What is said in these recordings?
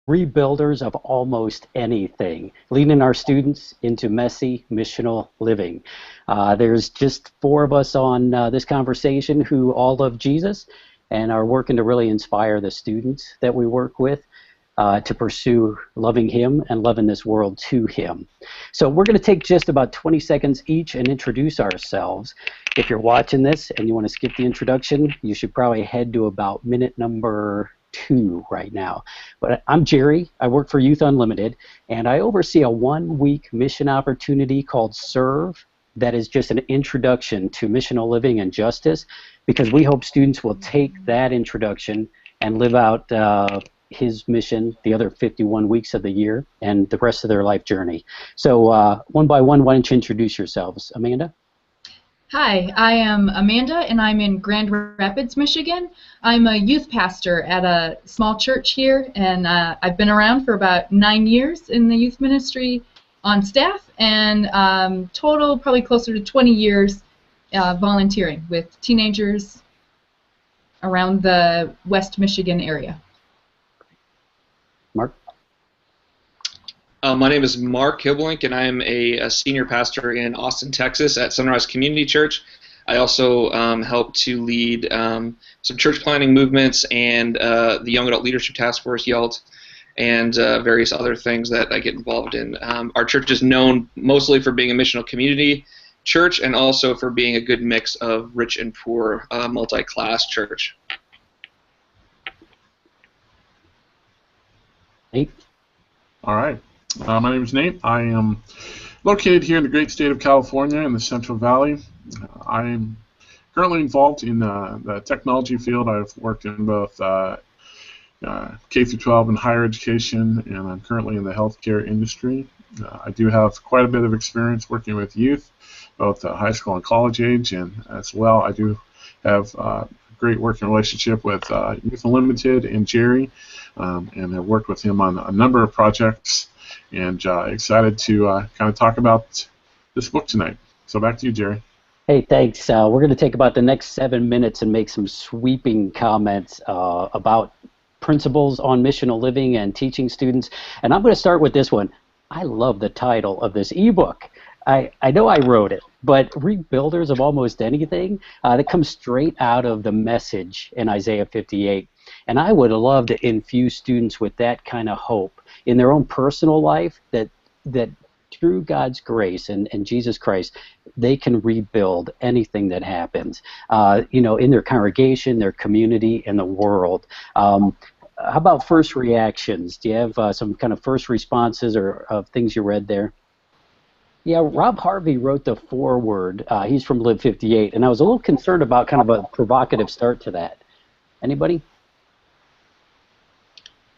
rebuilders of almost anything, leading our students into messy missional living. There's just four of us on this conversation who all love Jesus and are working to really inspire the students that we work with to pursue loving Him and loving this world to Him. So we're going to take just about 20 seconds each and introduce ourselves. If you're watching this and you want to skip the introduction, you should probably head to about minute number 2 right now. But I'm Jerry. I work for Youth Unlimited, and I oversee a 1-week mission opportunity called Serve that is just an introduction to missional living and justice, because we hope students will take that introduction and live out His mission the other 51 weeks of the year and the rest of their life journey. So one by one, why don't you introduce yourselves? Amanda? Hi, I am Amanda, and I'm in Grand Rapids, Michigan. I'm a youth pastor at a small church here, and I've been around for about 9 years in the youth ministry on staff, and total probably closer to 20 years volunteering with teenagers around the West Michigan area. Mark? My name is Mark Hibblink, and I'm a senior pastor in Austin, Texas at Sunrise Community Church. I also help to lead some church planting movements and the Young Adult Leadership Task Force, YALT, and various other things that I get involved in. Our church is known mostly for being a missional community church and also for being a good mix of rich and poor, multi-class church. Nate? All right. My name is Nate. I am located here in the great state of California in the Central Valley. I'm currently involved in the technology field. I've worked in both K through 12 and higher education, and I'm currently in the healthcare industry. I do have quite a bit of experience working with youth, both high school and college age, and as well I do have a great working relationship with Youth Unlimited and Jerry, and I've worked with him on a number of projects, and excited to kind of talk about this book tonight. So back to you, Jerry. Hey, thanks. We're going to take about the next 7 minutes and make some sweeping comments about principles on missional living and teaching students. And I'm going to start with this one. I love the title of this ebook. I know I wrote it, but rebuilders of almost anything, that comes straight out of the message in Isaiah 58. And I would love to infuse students with that kind of hope in their own personal life, that through God's grace and Jesus Christ, they can rebuild anything that happens, in their congregation, their community, and the world. How about first reactions? Do you have some kind of first responses or things you read there? Yeah, Rob Harvey wrote the foreword. He's from Live 58, and I was a little concerned about kind of a provocative start to that. Anybody?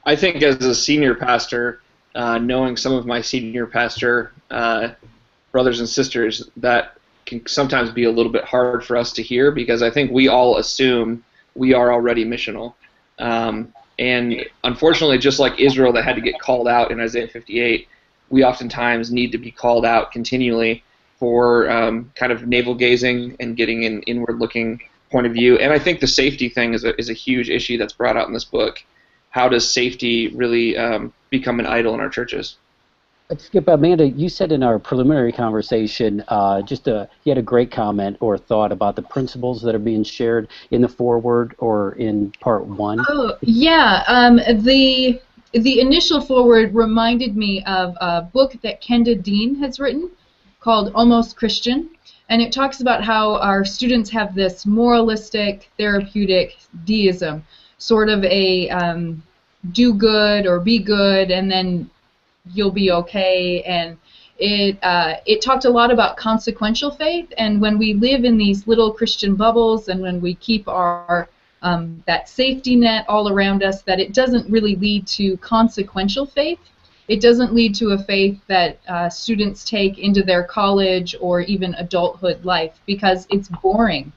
I think as a senior pastor, knowing some of my senior pastor brothers and sisters, that can sometimes be a little bit hard for us to hear, because I think we all assume we are already missional. And unfortunately, just like Israel that had to get called out in Isaiah 58, we oftentimes need to be called out continually for kind of navel-gazing and getting an inward-looking point of view. And I think the safety thing is a huge issue that's brought out in this book. How does safety really become an idol in our churches? Let's skip, Amanda, you said in our preliminary conversation, you had a great comment or thought about the principles that are being shared in the foreword or in part 1. Oh, yeah. The initial foreword reminded me of a book that Kenda Dean has written called Almost Christian, and it talks about how our students have this moralistic, therapeutic deism, sort of a do good or be good and then you'll be okay. And it talked a lot about consequential faith, and when we live in these little Christian bubbles and when we keep our that safety net all around us, that it doesn't really lead to consequential faith. It doesn't lead to a faith that students take into their college or even adulthood life, because it's boring.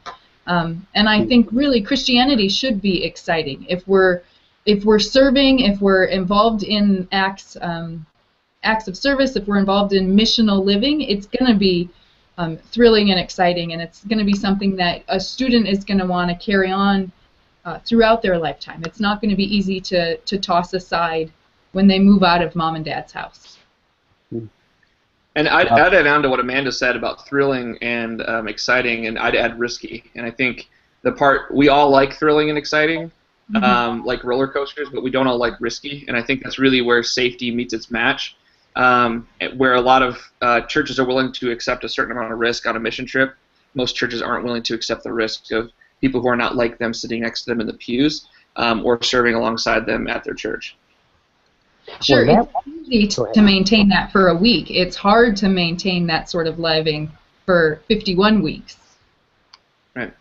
And I think really Christianity should be exciting. If we're serving, if we're involved in acts of service, if we're involved in missional living, it's going to be thrilling and exciting, and it's going to be something that a student is going to want to carry on throughout their lifetime. It's not going to be easy to toss aside when they move out of mom and dad's house. And I'd add on to what Amanda said about thrilling and exciting, and I'd add risky. And I think the part, we all like thrilling and exciting, like roller coasters, but we don't all like risky. And I think that's really where safety meets its match, where a lot of churches are willing to accept a certain amount of risk on a mission trip. Most churches aren't willing to accept the risk of people who are not like them sitting next to them in the pews or serving alongside them at their church. Sure, it's easy to maintain that for a week. It's hard to maintain that sort of living for 51 weeks. Right.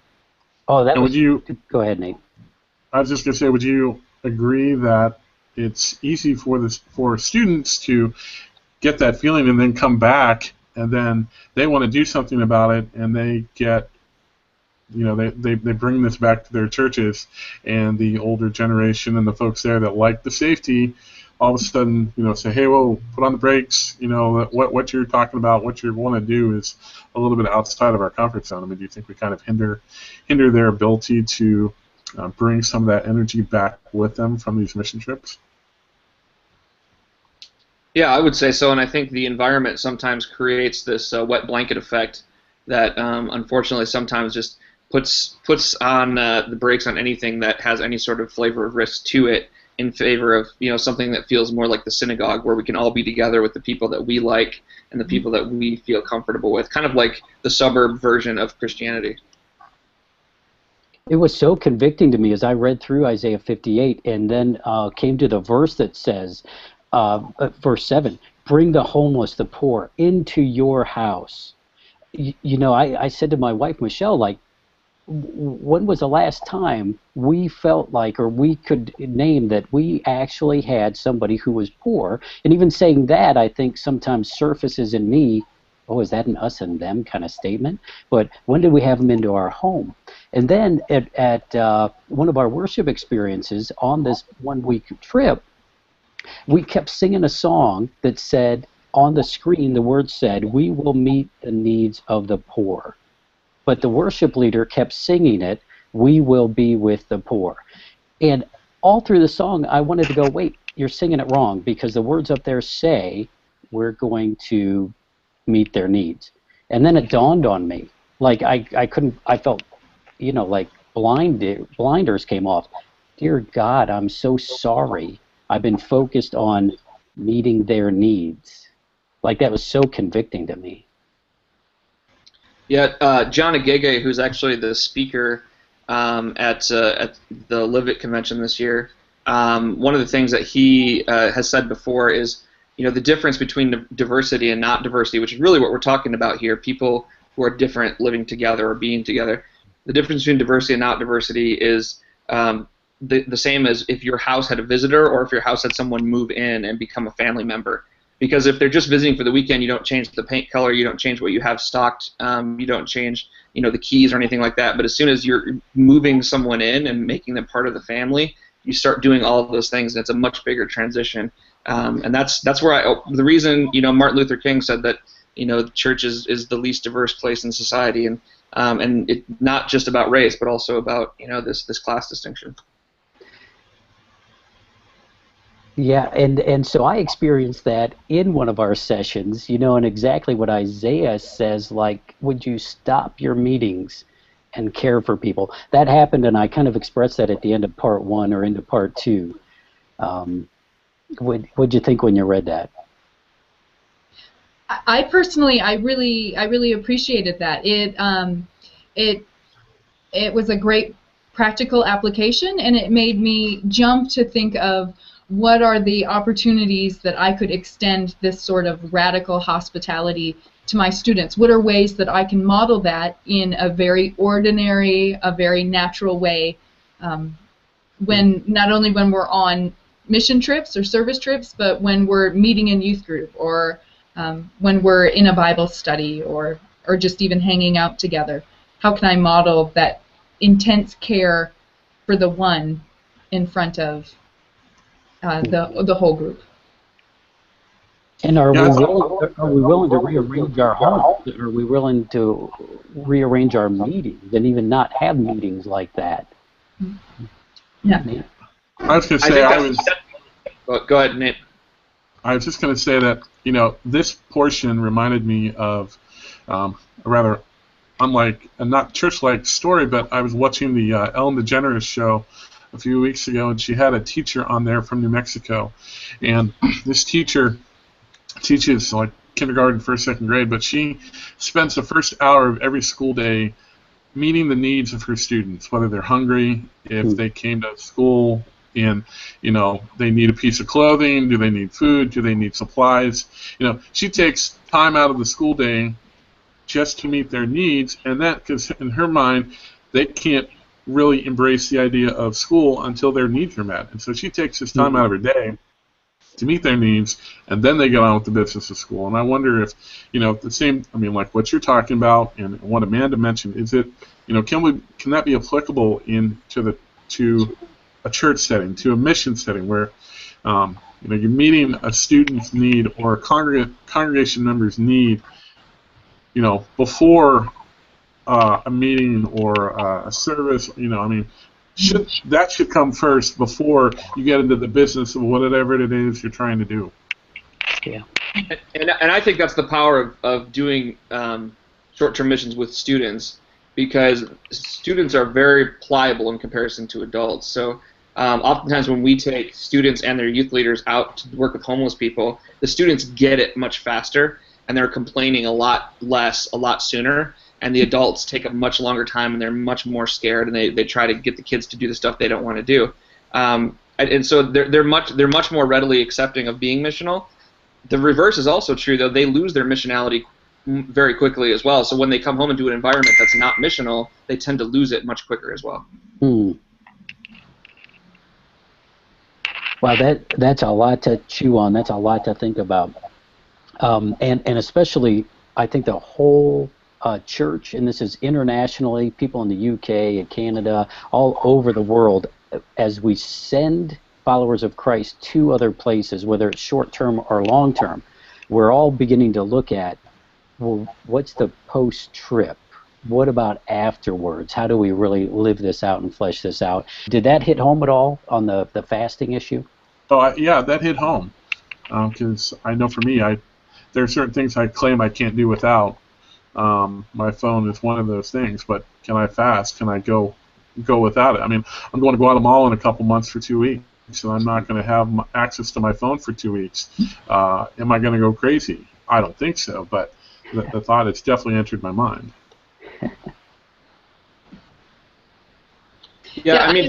Oh, that would you? Go ahead, Nate. I was just going to say, would you agree that it's easy for students to get that feeling and then come back, and then they want to do something about it, and they get, they bring this back to their churches, and the older generation and the folks there that like the safety all of a sudden, say, hey, well, put on the brakes. What you're talking about, what you want to do is a little bit outside of our comfort zone. I mean, do you think we kind of hinder their ability to bring some of that energy back with them from these mission trips? Yeah, I would say so, and I think the environment sometimes creates this wet blanket effect that unfortunately sometimes just puts on the brakes on anything that has any sort of flavor of risk to it, in favor of something that feels more like the synagogue, where we can all be together with the people that we like and the people that we feel comfortable with, kind of like the suburb version of Christianity. It was so convicting to me as I read through Isaiah 58 and then came to the verse that says, verse 7, bring the homeless, the poor, into your house. I said to my wife, Michelle, like, when was the last time we felt like, or we could name that we actually had somebody who was poor? And even saying that, I think sometimes surfaces in me, oh, is that an us and them kind of statement? But when did we have them into our home? And then at one of our worship experiences on this one-week trip, we kept singing a song that said, on the screen, the word said, we will meet the needs of the poor. But the worship leader kept singing it, we will be with the poor. And all through the song, I wanted to go, wait, you're singing it wrong, because the words up there say we're going to meet their needs. And then it dawned on me, like I felt, like blinders came off. Dear God, I'm so sorry. I've been focused on meeting their needs. Like, that was so convicting to me. Yeah, John Agege, who's actually the speaker at the Live It convention this year, one of the things that he has said before is, the difference between diversity and not diversity, which is really what we're talking about here, people who are different living together or being together. The difference between diversity and not diversity is the same as if your house had a visitor or if your house had someone move in and become a family member. Because if they're just visiting for the weekend, you don't change the paint color, you don't change what you have stocked, you don't change, the keys or anything like that. But as soon as you're moving someone in and making them part of the family, you start doing all of those things, and it's a much bigger transition. And that's where the reason, Martin Luther King said that, the church is the least diverse place in society, and it's not just about race, but also about, this class distinction. Yeah, and so I experienced that in one of our sessions, and exactly what Isaiah says, like, would you stop your meetings and care for people? That happened, and I kind of expressed that at the end of part 1 or into part 2. What'd you think when you read that? I personally, I really appreciated that. It was a great practical application, and it made me jump to think of what are the opportunities that I could extend this sort of radical hospitality to my students? What are ways that I can model that in a very ordinary, a very natural way, not only when we're on mission trips or service trips, but when we're meeting in youth group, or when we're in a Bible study, or just even hanging out together? How can I model that intense care for the one in front of the whole group? And are we willing to rearrange our homes? Are we willing to rearrange our meetings and even not have meetings like that? Yeah. I was going to say, Go ahead, Nate. I was just going to say that, this portion reminded me of a rather unlike, and not church-like story, but I was watching the Ellen DeGeneres show a few weeks ago, and she had a teacher on there from New Mexico. And this teacher teaches like kindergarten, first, second grade, but she spends the first hour of every school day meeting the needs of her students, whether they're hungry, if they came to school and, they need a piece of clothing, do they need food, do they need supplies. She takes time out of the school day just to meet their needs, and that, because in her mind, they can't really embrace the idea of school until their needs are met. And so she takes this time out of her day to meet their needs, and then they get on with the business of school. And I wonder if, the same, like what you're talking about and what Amanda mentioned, is it, can that be applicable to a church setting, to a mission setting where, you're meeting a student's need or a congregation member's need, before a meeting or a service, that should come first before you get into the business of whatever it is you're trying to do. Yeah. And I think that's the power of doing short-term missions with students, because students are very pliable in comparison to adults. So oftentimes when we take students and their youth leaders out to work with homeless people, the students get it much faster, and they're complaining a lot less, a lot sooner. And the adults take a much longer time, and they're much more scared, and they try to get the kids to do the stuff they don't want to do. And so they're much more readily accepting of being missional. The reverse is also true, though. They lose their missionality very quickly as well. So when they come home and do an environment that's not missional, they tend to lose it much quicker as well. Well, that's a lot to chew on. That's a lot to think about. And especially, I think the whole church, and this is internationally, people in the UK and Canada, all over the world, as we send followers of Christ to other places, whether it's short-term or long-term, we're all beginning to look at, well, what's the post-trip? What about afterwards? How do we really live this out and flesh this out? Did that hit home at all on the fasting issue? Oh, yeah, that hit home. Because I know for me, there are certain things I claim I can't do without. My phone is one of those things, but can I fast? Can I go without it? I'm going to Guatemala in a couple months for 2 weeks, so I'm not going to have access to my phone for 2 weeks. Am I going to go crazy? I don't think so, but the thought has definitely entered my mind.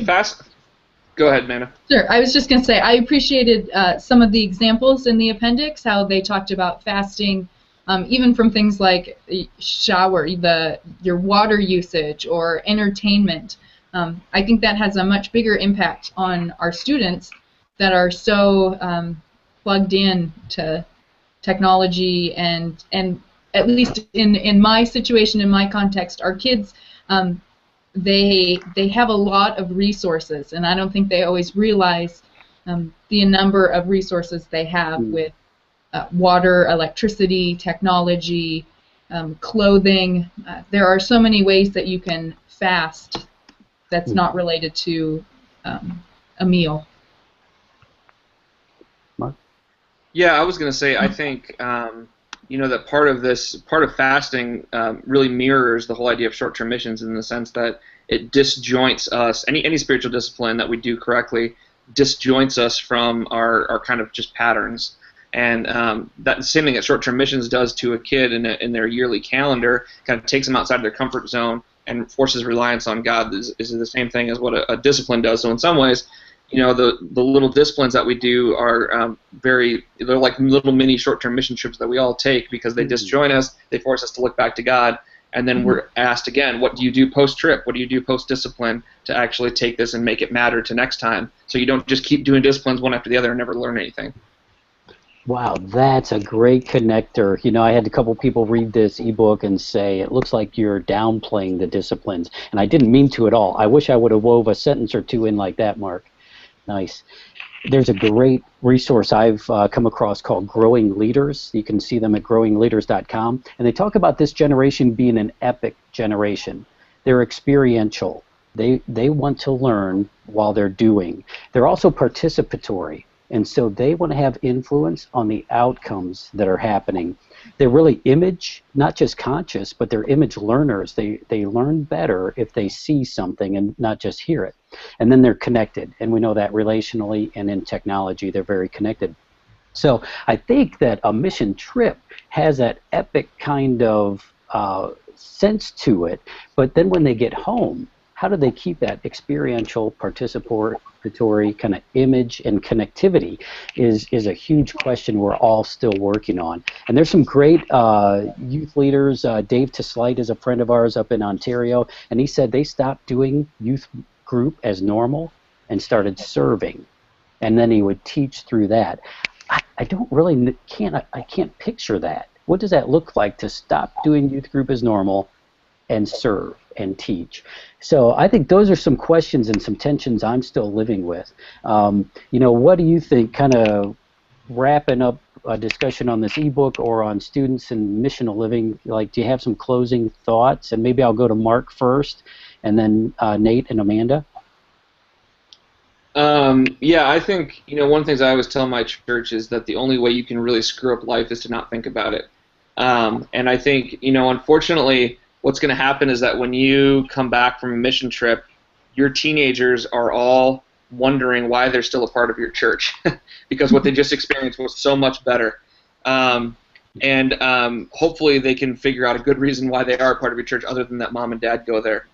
Fast. Go ahead, Mana. Sure. I was just going to say, I appreciated some of the examples in the appendix, how they talked about fasting, even from things like shower, your water usage, or entertainment. I think that has a much bigger impact on our students that are so plugged in to technology, and at least in my situation, in my context, our kids, they have a lot of resources, and I don't think they always realize the number of resources they have with water, electricity, technology, clothing. There are so many ways that you can fast that's not related to a meal. Mark? Yeah, I was going to say, I think that part of fasting really mirrors the whole idea of short-term missions, in the sense that it disjoints us. Any spiritual discipline that we do correctly disjoints us from our kind of just patterns. And that same thing that short-term missions does to a kid in their yearly calendar, kind of takes them outside their comfort zone and forces reliance on God, is the same thing as what a discipline does. So in some ways, the little disciplines that we do are they're like little mini short-term mission trips that we all take, because they disjoin us, they force us to look back to God, and then we're asked again, what do you do post-trip? What do you do post-discipline to actually take this and make it matter to next time, so you don't just keep doing disciplines one after the other and never learn anything. Wow, that's a great connector. I had a couple people read this ebook and say, it looks like you're downplaying the disciplines. And I didn't mean to at all. I wish I would have wove a sentence or two in like that, Mark. Nice. There's a great resource I've come across called Growing Leaders. You can see them at growingleaders.com. And they talk about this generation being an epic generation. They're experiential. They want to learn while they're doing. They're also participatory. And so they want to have influence on the outcomes that are happening. They're really image, not just conscious, but they're image learners. They learn better if they see something and not just hear it. And then they're connected. And we know that relationally and in technology, they're very connected. So I think that a mission trip has that epic kind of sense to it, but then when they get home, how do they keep that experiential, participatory kind of image and connectivity is a huge question we're all still working on. And there's some great youth leaders. Dave Teslight is a friend of ours up in Ontario, and he said they stopped doing youth group as normal and started serving, and then he would teach through that. I don't really I can't picture that. What does that look like to stop doing youth group as normal and serve and teach? So I think those are some questions and some tensions I'm still living with. What do you think, kind of wrapping up a discussion on this ebook or on students and missional living, like, do you have some closing thoughts? And maybe I'll go to Mark first, and then Nate and Amanda. Yeah, I think, one of the things I always tell my church is that the only way you can really screw up life is to not think about it. And I think, unfortunately, what's going to happen is that when you come back from a mission trip, your teenagers are all wondering why they're still a part of your church because what they just experienced was so much better. And hopefully they can figure out a good reason why they are a part of your church other than that mom and dad go there.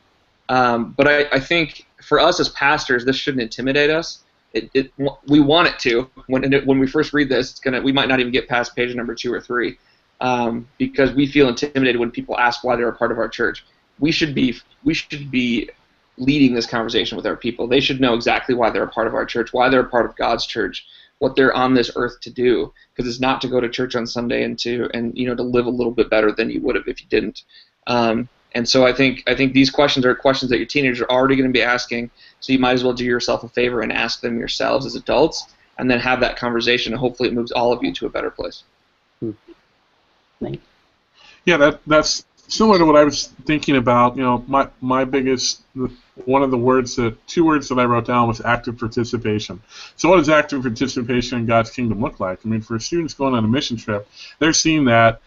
But I think for us as pastors, this shouldn't intimidate us. We want it to. When we first read this, we might not even get past page number 2 or 3. Because we feel intimidated when people ask why they're a part of our church. We should be leading this conversation with our people. They should know exactly why they're a part of our church, why they're a part of God's church, what they're on this earth to do. Because it's not to go to church on Sunday and to live a little bit better than you would have if you didn't. And so I think these questions are questions that your teenagers are already going to be asking. So you might as well do yourself a favor and ask them yourselves as adults, and then have that conversation. And hopefully, it moves all of you to a better place. Yeah, that's similar to what I was thinking about. My biggest, one of the 2 words that I wrote down was active participation. So what does active participation in God's kingdom look like? I mean, for students going on a mission trip, they're seeing that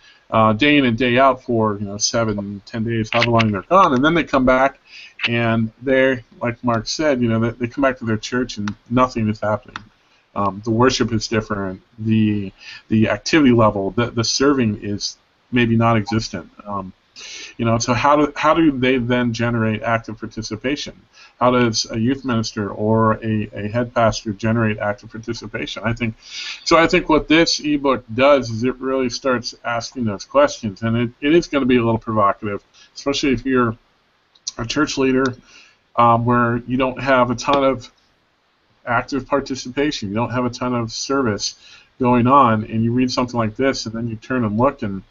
day in and day out for 7, 10 days, however long they're gone, and then they come back and they're, like Mark said, they come back to their church and nothing is happening. The worship is different. The activity level, the serving is maybe non-existent. So how do they then generate active participation? How does a youth minister or a head pastor generate active participation? I think what this ebook does is it really starts asking those questions, and it is going to be a little provocative, especially if you're a church leader where you don't have a ton of active participation, you don't have a ton of service going on, and you read something like this, and then you turn and look, and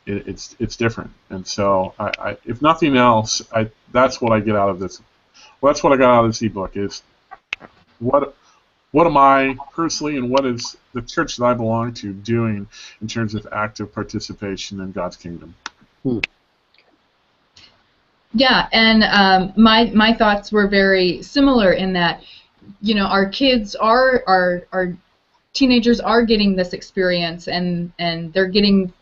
it's different. And so, if nothing else, that's what I get out of this. Well, that's what I got out of this ebook is what am I personally, and what is the church that I belong to doing in terms of active participation in God's kingdom. Yeah, and my thoughts were very similar in that, our kids our teenagers are getting this experience, and they're getting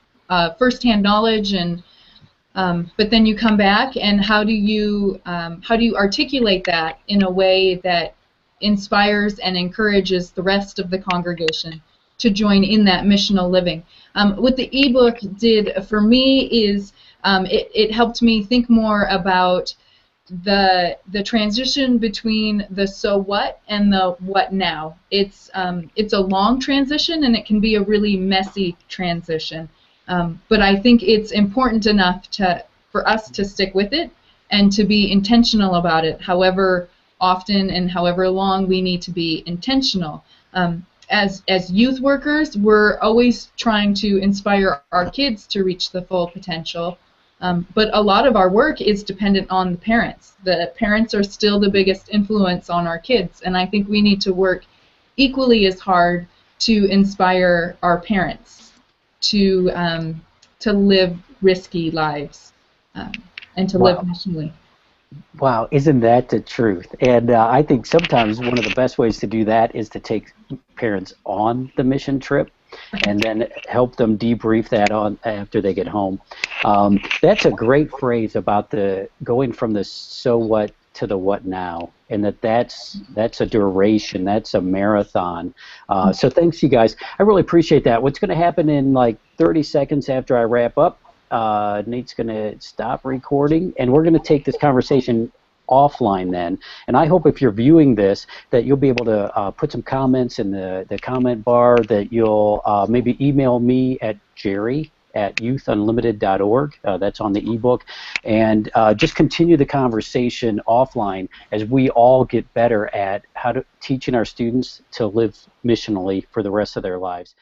firsthand knowledge, and but then you come back, and how do you articulate that in a way that inspires and encourages the rest of the congregation to join in that missional living? What the ebook did for me is it helped me think more about the transition between the so what and the what now. It's a long transition, and it can be a really messy transition. But I think it's important enough for us to stick with it and to be intentional about it, however often and however long we need to be intentional. As youth workers, we're always trying to inspire our kids to reach the full potential. But a lot of our work is dependent on the parents. The parents are still the biggest influence on our kids, and I think we need to work equally as hard to inspire our parents to live risky lives and to live missionally. Wow, isn't that the truth? And I think sometimes one of the best ways to do that is to take parents on the mission trip and then help them debrief that on after they get home. That's a great phrase about the going from the so what to the what now, and that's a duration, that's a marathon. So thanks, you guys. I really appreciate that. What's going to happen in like 30 seconds after I wrap up? Nate's going to stop recording, and we're going to take this conversation offline then. And I hope if you're viewing this that you'll be able to put some comments in the comment bar, that you'll maybe email me at jerry@youthunlimited.org. That's on the ebook. And just continue the conversation offline as we all get better at how to teaching our students to live missionally for the rest of their lives.